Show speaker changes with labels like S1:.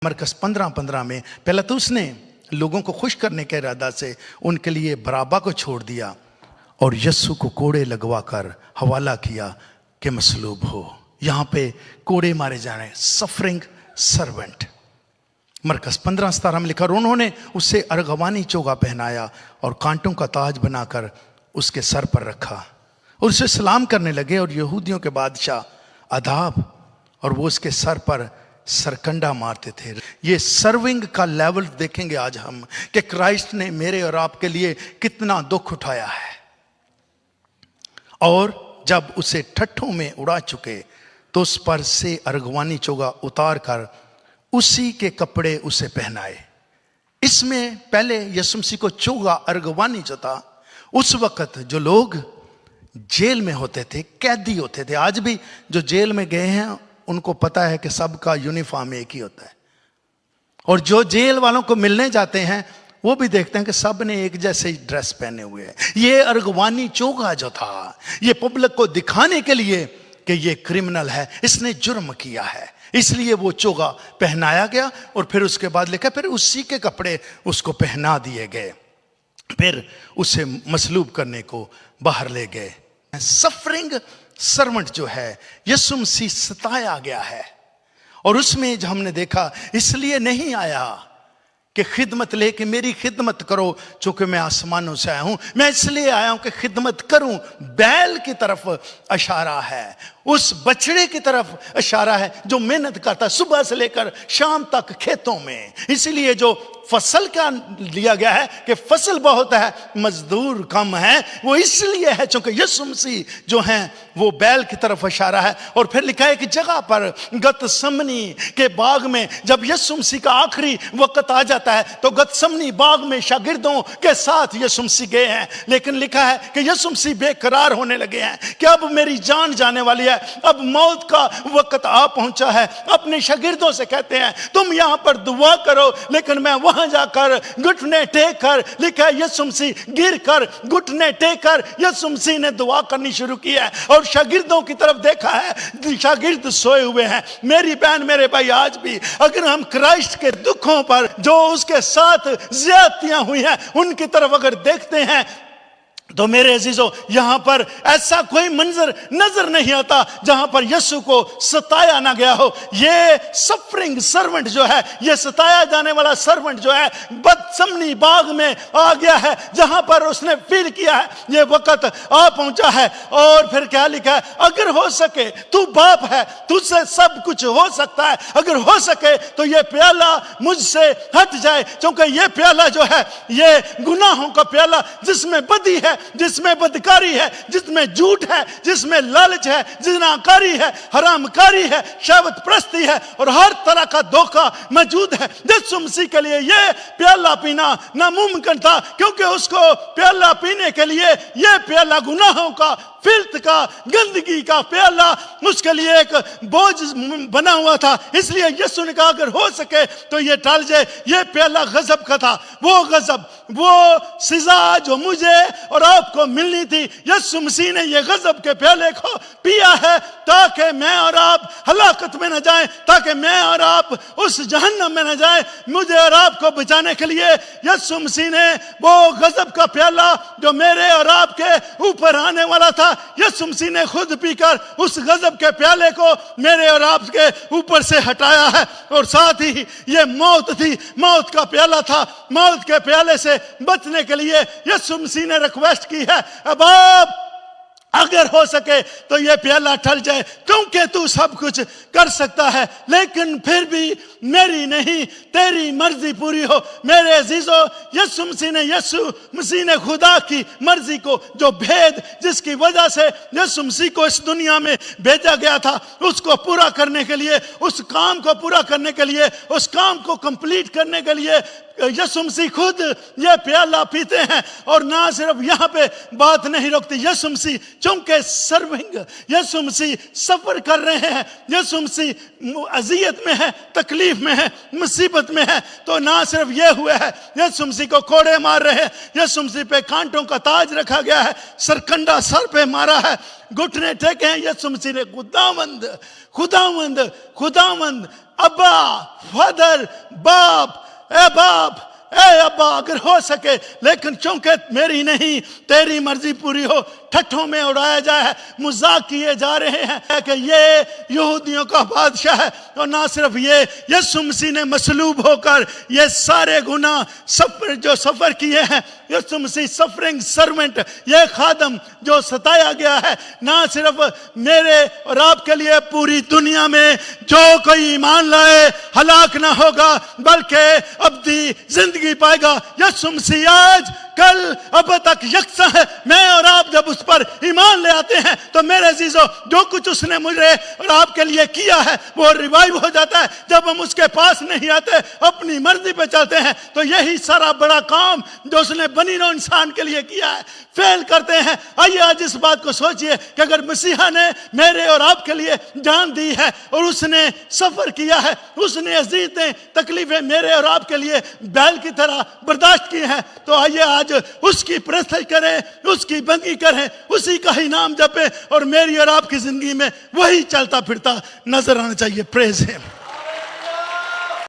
S1: मरकस 15:15 में पिलातुस ने लोगों को खुश करने के इरादा से उनके लिए बराबा को छोड़ दिया और यीशु को कोड़े लगवाकर हवाला किया कि मसलूब हो। यहाँ पे कोड़े मारे जाने, सफरिंग सर्वेंट। मरकस 15:17 में लिखा, और उन्होंने उसे अर्गवानी चोगा पहनाया और कांटों का ताज बनाकर उसके सर पर रखा और उसे सलाम करने लगे। और यहूदियों के बादशाह अदाब और वो उसके सर पर सरकंडा मारते थे। ये सर्विंग का लेवल देखेंगे आज हम कि क्राइस्ट ने मेरे और आपके लिए कितना दुख उठाया है। और जब उसे ठट्ठों में उड़ा चुके तो उस पर से अर्गवानी चोगा उतार कर उसी के कपड़े उसे पहनाए। इसमें पहले यीशु मसीह को चोगा अर्गवानी जो था, उस वक्त जो लोग जेल में होते थे, कैदी होते थे, आज भी जो जेल में गए हैं उनको पता है कि सबका यूनिफॉर्म एक ही होता है। और जो जेल वालों को मिलने जाते हैं वो भी देखते हैं कि सब ने एक जैसे ड्रेस पहने हुए हैं। ये अर्गवानी चोगा जो था, ये पब्लिक को दिखाने के लिए कि ये क्रिमिनल है, इसने जुर्म किया है, इसलिए वो चोगा पहनाया गया। और फिर उसके बाद लिखा, फिर उसी के कपड़े उसको पहना दिए गए, फिर उसे मसलूब करने को बाहर ले गए। सफरिंग सर्वेंट जो है, यीशु मसीह सताया गया है। और उसमें जो हमने देखा, इसलिए नहीं आया कि खिदमत लेके मेरी खिदमत करो चूंकि मैं आसमानों से आया हूं, मैं इसलिए आया हूं कि खिदमत करूं। बैल की तरफ इशारा है, उस बछड़े की तरफ इशारा है जो मेहनत करता सुबह से लेकर शाम तक खेतों में। इसीलिए जो फसल का लिया गया है कि फसल बहुत है, मजदूर कम है, वो इसलिए है क्योंकि यीशु मसीह जो हैं वो बैल की तरफ इशारा है। और फिर लिखा है कि जगह पर गतसमनी के बाग में जब यीशु मसीह का आखिरी वक्त आ जाता है तो गतसमनी बाग में शागिर्दों के साथ यीशु मसीह गए हैं। लेकिन लिखा है कि यीशु मसीह बेकरार होने लगे हैं कि अब मेरी जान जाने वाली है, अब मौत का वक्त आ पहुंचा है। अपने शागिर्दों से कहते हैं तुम यहां पर दुआ करो, लेकिन मैं वहां जाकर घुटने टेक कर, लिखा है यीशु मसीह गिर कर घुटने टेक कर यीशु मसीह ने दुआ करनी शुरू की है। और शागिर्दों की तरफ देखा है, शागिर्द सोए हुए हैं। मेरी बहन मेरे भाई, आज भी अगर हम क्राइस्ट के दुखों पर जो उसके साथ ज्यादतियां हुई हैं उनकी तरफ अगर देखते हैं तो मेरे अजीजों, यहां पर ऐसा कोई मंजर नजर नहीं आता जहां पर यीशु को सताया ना गया हो। ये सफरिंग सर्वेंट जो है, ये सताया जाने वाला सर्वेंट जो है, बदसमनी बाग में आ गया है जहां पर उसने फील किया है ये वक्त आ पहुंचा है। और फिर क्या लिखा है, अगर हो सके, तू बाप है, तुझसे सब कुछ हो सकता है, अगर हो सके तो ये प्याला मुझसे हट जाए, क्योंकि ये प्याला जो है ये गुनाहों का प्याला, जिसमें बदी है, जिसमें बदकारी है, जिसमें झूठ है, जिसमें लालच है, जिनाकारी है, हरामकारी है, शहवत प्रस्ती है और हर तरह का धोखा मौजूद है। यीशु मसीह के लिए यह प्याला पीना नामुमकिन था, क्योंकि उसको प्याला पीने के लिए यह प्याला गुनाहों का, फिल्थ का, गंदगी का प्याला उसके लिए एक बोझ बना हुआ था। इसलिए यीशु ने कहा अगर हो सके तो ये टाल जाए। ये प्याला गजब का था, वो गजब, वो सजा जो मुझे और आपको मिलनी थी। यीशु मसीह ने ये गजब के प्याले को पिया है ताकि मैं और आप हलाकत में न जाएं, ताकि मैं और आप उस जहन्नम में न जाएं। मुझे और आपको बचाने के लिए यीशु मसीह ने वो गजब का प्याला जो मेरे और आपके ऊपर आने वाला था, यीशु मसीह ने खुद पीकर उस गजब के प्याले को मेरे और आपके ऊपर से हटाया है। और साथ ही ये मौत थी, मौत का प्याला था, मौत के प्याले से बचने के लिए यीशु मसीह ने रिक्वेस्ट की है, अब आप अगर हो सके तो ये प्याला टल जाए, क्योंकि तू सब कुछ कर सकता है, लेकिन फिर भी मेरी नहीं तेरी मर्जी पूरी हो। मेरे अजीजों, यीशु मसीह ने खुदा की मर्जी को, जो भेद जिसकी वजह से यीशु मसीह को इस दुनिया में भेजा गया था, उसको पूरा करने के लिए, उस काम को पूरा करने के लिए, उस काम को कंप्लीट करने के लिए यीशु मसीह खुद ये प्याला पीते हैं। और ना सिर्फ यहाँ पे बात नहीं रोकती, यीशु मसीह چونکہ سرونگ یسوع مسیح سفر کر رہے ہیں، یسوع مسیح اذیت میں ہے، تکلیف میں ہے، مصیبت میں ہے، تو نہ صرف یہ ہوا ہے یسوع مسیح کو کوڑے مار رہے ہیں، یسوع مسیح پہ کانٹوں کا تاج رکھا گیا ہے، سرکنڈا سر پہ مارا ہے، گھٹنے ٹیکے ہیں، یسوع مسیح نے خداوند خداوند خداوند ابا فادر باپ، اے باپ اے ابا اگر ہو سکے لیکن چونکہ میری نہیں تیری مرضی پوری ہو، ٹھٹھوں میں اڑایا جائے، مذاق کیے جا رہے ہیں کہ یہ یہودیوں کا بادشاہ ہے، اور نہ صرف یہ، یسوع مسیح نے مصلوب ہو کر یہ سارے گناہ جو سفر کیے ہیں، یسوع مسیح سفرنگ سرونٹ، یہ خادم جو ستایا گیا ہے، نہ صرف میرے اور آپ کے لیے، پوری دنیا میں جو کوئی ایمان لائے ہلاک نہ ہوگا بلکہ ابدی زندگی پائے گا۔ یسوع مسیح آج کل اب تک یکساں ہے۔ میں اور آپ جب اس پر ایمان لے آتے ہیں تو میرے عزیزو، جو کچھ اس نے مجھے اور آپ کے لیے کیا ہے وہ ریوائیو ہو جاتا ہے۔ جب ہم اس کے پاس نہیں آتے، اپنی مرضی پہ چلتے ہیں، تو یہی سارا بڑا کام جو اس نے بنی نوع انسان کے لیے کیا ہے فیل کرتے ہیں۔ آئیے آج اس بات کو سوچئے کہ اگر مسیحا نے میرے اور آپ کے لیے جان دی ہے اور اس نے سفر کیا ہے، اس نے اذیتیں تکلیفیں میرے اور آپ کے لیے بیل کی طرح برداشت کی ہیں، تو آئیے آج اس کی پرستش کریں، اس کی بندگی کریں، اسی کا ہی نام جپیں، اور میری اور آپ کی زندگی میں وہی چلتا پھرتا نظر آنا چاہیے۔ پریز ہم۔